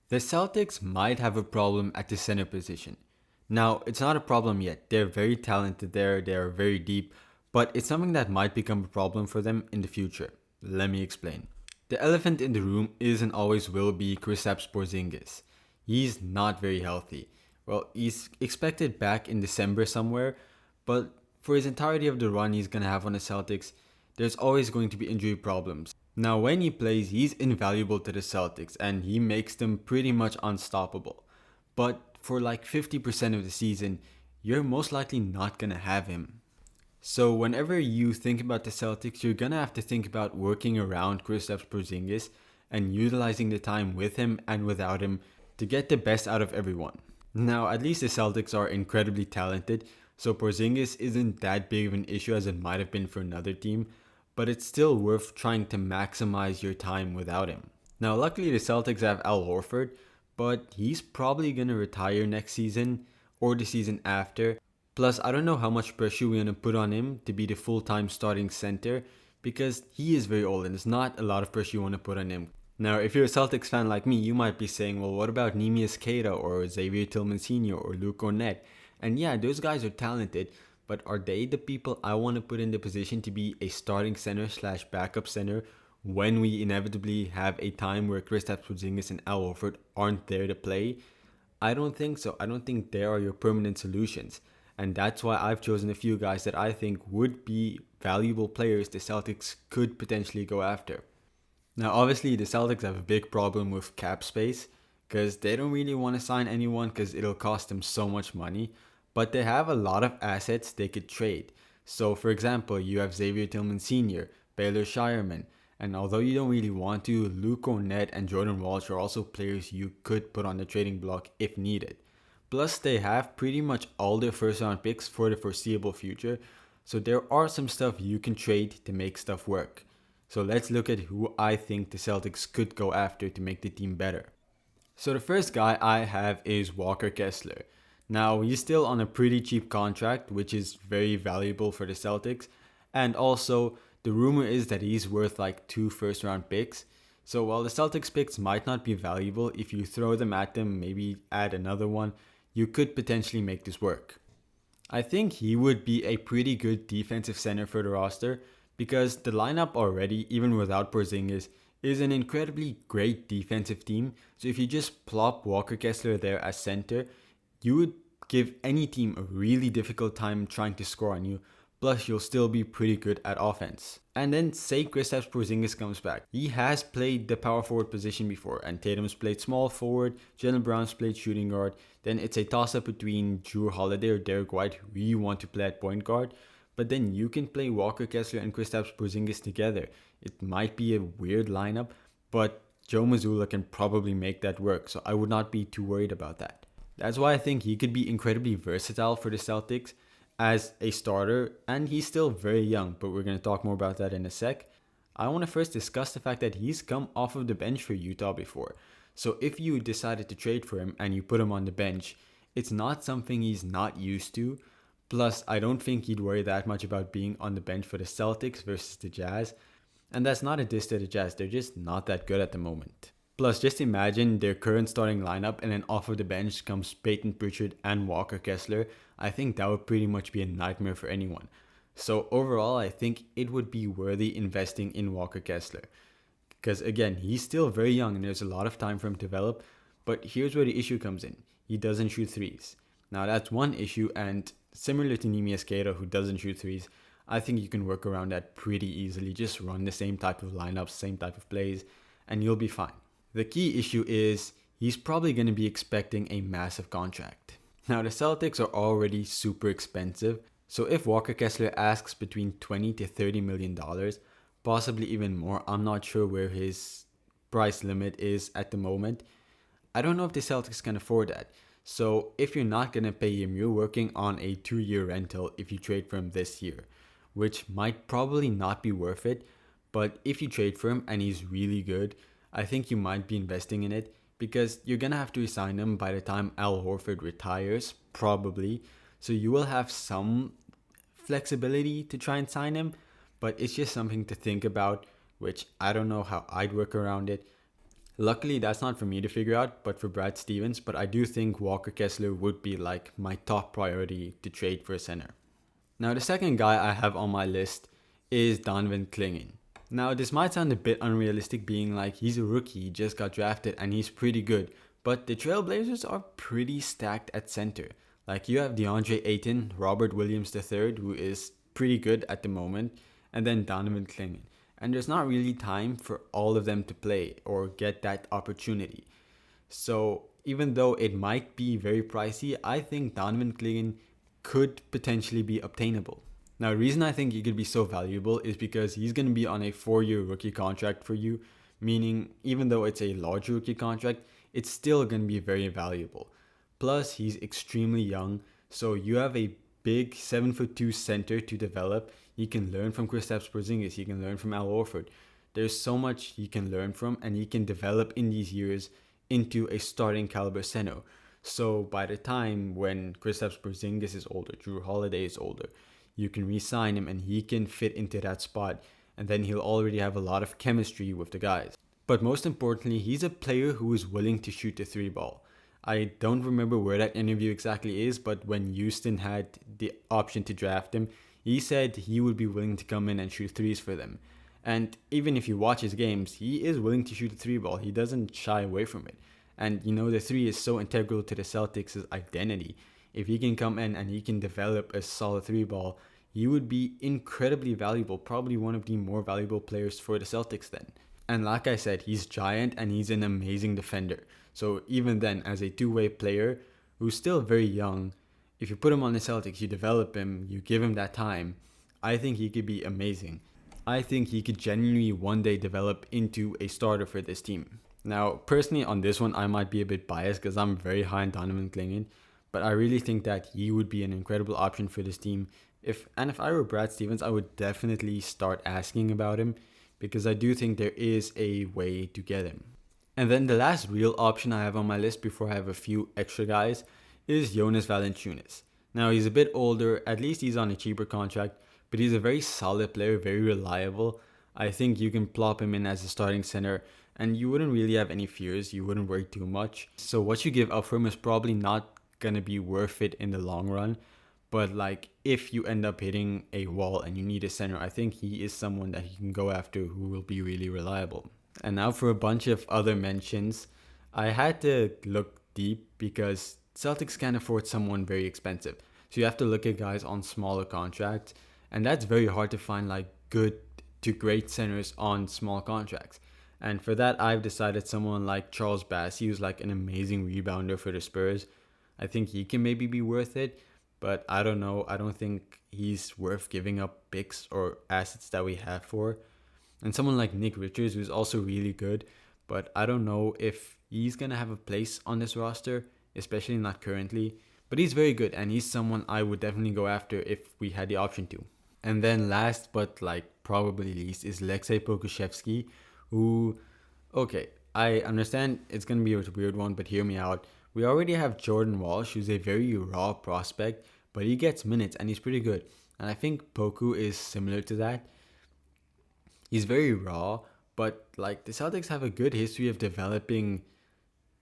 The Celtics might have a problem at the center position. Now, it's not a problem yet. They're very talented there, they're very deep, but it's something that might become a problem for them in the future. Let me explain. The elephant in the room is and always will be Kristaps Porzingis. He's not very healthy. Well, he's expected back in December somewhere, but for his entirety of the run he's going to have on the Celtics, there's always going to be injury problems. Now, when he plays, he's invaluable to the Celtics and he makes them pretty much unstoppable. But for like 50% of the season, you're most likely not going to have him. So whenever you think about the Celtics, you're gonna have to think about working around Kristaps Porzingis and utilizing the time with him and without him to get the best out of everyone. Now, at least the Celtics are incredibly talented, so Porzingis isn't that big of an issue as it might have been for another team, but it's still worth trying to maximize your time without him. Now, luckily the Celtics have Al Horford, but he's probably gonna retire next season or the season after. Plus, I don't know how much pressure we're going to put on him to be the full-time starting center because he is very old and there's not a lot of pressure you want to put on him. Now, if you're a Celtics fan like me, you might be saying, well, what about Nemias Queta or Xavier Tillman Sr. or Luke Cornett? And yeah, those guys are talented, but are they the people I want to put in the position to be a starting center slash backup center when we inevitably have a time where Kristaps Porzingis and Al Horford aren't there to play? I don't think so. I don't think they are your permanent solutions. And that's why I've chosen a few guys that I think would be valuable players the Celtics could potentially go after. Now, obviously, the Celtics have a big problem with cap space because they don't really want to sign anyone because it'll cost them so much money. But they have a lot of assets they could trade. So, for example, you have Xavier Tillman Sr., Baylor Shireman, and although you don't really want to, Luke Cornett and Jordan Walsh are also players you could put on the trading block if needed. Plus, they have pretty much all their first round picks for the foreseeable future, so there are some stuff you can trade to make stuff work. So let's look at who I think the Celtics could go after to make the team better. So the first guy I have is Walker Kessler. Now, he's still on a pretty cheap contract, which is very valuable for the Celtics, and also the rumor is that he's worth like 2 first round picks. So while the Celtics picks might not be valuable, if you throw them at them, maybe add another one, you could potentially make this work. I think he would be a pretty good defensive center for the roster because the lineup already, even without Porzingis, is an incredibly great defensive team. So if you just plop Walker Kessler there as center, you would give any team a really difficult time trying to score on you. Plus, you'll still be pretty good at offense. And then say Kristaps Porzingis comes back. He has played the power forward position before, and Tatum's played small forward, Jaylen Brown's played shooting guard. Then it's a toss-up between Drew Holiday or Derek White, who you want to play at point guard. But then you can play Walker Kessler and Kristaps Porzingis together. It might be a weird lineup, but Joe Mazzulla can probably make that work, so I would not be too worried about that. That's why I think he could be incredibly versatile for the Celtics as a starter, and he's still very young, but we're going to talk more about that in a sec. I want to first discuss the fact that he's come off of the bench for Utah before. So if you decided to trade for him and you put him on the bench, it's not something he's not used to. Plus, I don't think he'd worry that much about being on the bench for the Celtics versus the Jazz. And that's not a diss to the Jazz, they're just not that good at the moment. Plus, just imagine their current starting lineup and then off of the bench comes Peyton Pritchard and Walker Kessler. I think that would pretty much be a nightmare for anyone. So overall, I think it would be worthy investing in Walker Kessler. Because again, he's still very young and there's a lot of time for him to develop. But here's where the issue comes in. He doesn't shoot threes. Now that's one issue, and similar to Nemias Queta, who doesn't shoot threes, I think you can work around that pretty easily. Just run the same type of lineups, same type of plays, and you'll be fine. The key issue is he's probably going to be expecting a massive contract. Now the Celtics are already super expensive, so if Walker Kessler asks between $20 to $30 million, possibly even more, I'm not sure where his price limit is at the moment. I don't know if the Celtics can afford that. So if you're not going to pay him, you're working on a 2-year rental if you trade for him this year, which might probably not be worth it. But if you trade for him and he's really good, I think you might be investing in it because you're going to have to resign him by the time Al Horford retires, probably. So you will have some flexibility to try and sign him, but it's just something to think about, which I don't know how I'd work around it. Luckily, that's not for me to figure out, but for Brad Stevens. But I do think Walker Kessler would be like my top priority to trade for a center. Now, the second guy I have on my list is Donovan Clingan. Now, this might sound a bit unrealistic, being like he's a rookie, he just got drafted, and he's pretty good. But the Trailblazers are pretty stacked at center. Like, you have DeAndre Ayton, Robert Williams III, who is pretty good at the moment, and then Donovan Clingan. And there's not really time for all of them to play or get that opportunity. So, even though it might be very pricey, I think Donovan Clingan could potentially be obtainable. Now, the reason I think he could be so valuable is because he's going to be on a 4-year rookie contract for you, meaning even though it's a large rookie contract, it's still going to be very valuable. Plus, he's extremely young, so you have a big 7'2" center to develop. He can learn from Kristaps Porzingis, he can learn from Al Horford. There's so much he can learn from, and he can develop in these years into a starting caliber center. So by the time when Kristaps Porzingis is older, Drew Holiday is older, you can re-sign him and he can fit into that spot, and then he'll already have a lot of chemistry with the guys. But most importantly, he's a player who is willing to shoot the 3-ball. I don't remember where that interview exactly is, but when Houston had the option to draft him, he said he would be willing to come in and shoot threes for them. And even if you watch his games, he is willing to shoot the 3-ball. He doesn't shy away from it. And you know, the 3 is so integral to the Celtics' identity. If he can come in and he can develop a solid 3-ball, he would be incredibly valuable, probably one of the more valuable players for the Celtics then. And like I said, he's giant and he's an amazing defender. So even then, as a two-way player who's still very young, if you put him on the Celtics, you develop him, you give him that time, I think he could be amazing. I think he could genuinely one day develop into a starter for this team. Now, personally on this one, I might be a bit biased because I'm very high on Donovan Clingan, but I really think that he would be an incredible option for this team. If I were Brad Stevens, I would definitely start asking about him because I do think there is a way to get him. And then the last real option I have on my list before I have a few extra guys is Jonas Valanciunas. Now, he's a bit older, at least he's on a cheaper contract, but he's a very solid player, very reliable. I think you can plop him in as a starting center and you wouldn't really have any fears, you wouldn't worry too much. So what you give up for him is probably not gonna be worth it in the long run. But like, if you end up hitting a wall and you need a center, I think he is someone that you can go after who will be really reliable. And now for a bunch of other mentions, I had to look deep because Celtics can't afford someone very expensive. So you have to look at guys on smaller contracts, and that's very hard to find like good to great centers on small contracts. And for that, I've decided someone like Charles Bassey, who's like an amazing rebounder for the Spurs. I think he can maybe be worth it, but I don't know. I don't think he's worth giving up picks or assets that we have for. And someone like Nick Richards, who's also really good, but I don't know if he's going to have a place on this roster, especially not currently. But he's very good, and he's someone I would definitely go after if we had the option to. And then last but like probably least is Alexei Pokusevski, who, okay, I understand it's going to be a weird one, but hear me out. We already have Jordan Walsh, who's a very raw prospect, but he gets minutes and he's pretty good. And I think Poku is similar to that. He's very raw, but like the Celtics have a good history of developing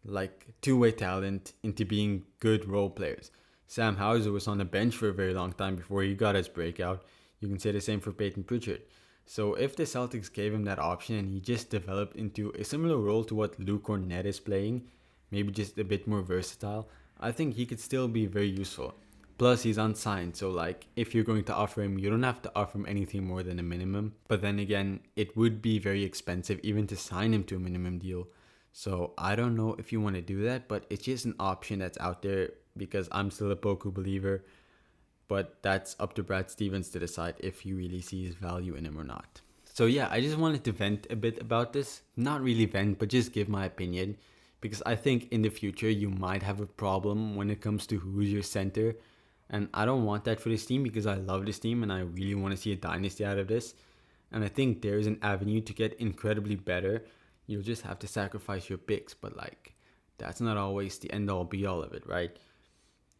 like two-way talent into being good role players. Sam Hauser was on the bench for a very long time before he got his breakout. You can say the same for Peyton Pritchard. So if the Celtics gave him that option and he just developed into a similar role to what Luke Cornett is playing, maybe just a bit more versatile, I think he could still be very useful. Plus, he's unsigned, so like if you're going to offer him, you don't have to offer him anything more than a minimum. But then again, it would be very expensive even to sign him to a minimum deal. So I don't know if you want to do that, but it's just an option that's out there because I'm still a Poku believer. But that's up to Brad Stevens to decide if he really sees value in him or not. So yeah, I just wanted to vent a bit about this. Not really vent, but just give my opinion. Because I think in the future, you might have a problem when it comes to who's your center. And I don't want that for this team because I love this team and I really want to see a dynasty out of this. And I think there's an avenue to get incredibly better. You'll just have to sacrifice your picks. But like, that's not always the end all be all of it, right?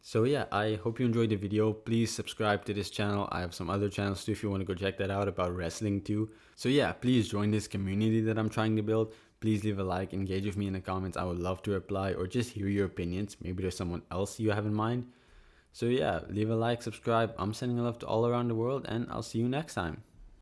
So yeah, I hope you enjoyed the video. Please subscribe to this channel. I have some other channels too if you want to go check that out about wrestling too. So yeah, please join this community that I'm trying to build. Please leave a like, engage with me in the comments. I would love to reply or just hear your opinions. Maybe there's someone else you have in mind. So yeah, leave a like, subscribe. I'm sending love to all around the world, and I'll see you next time.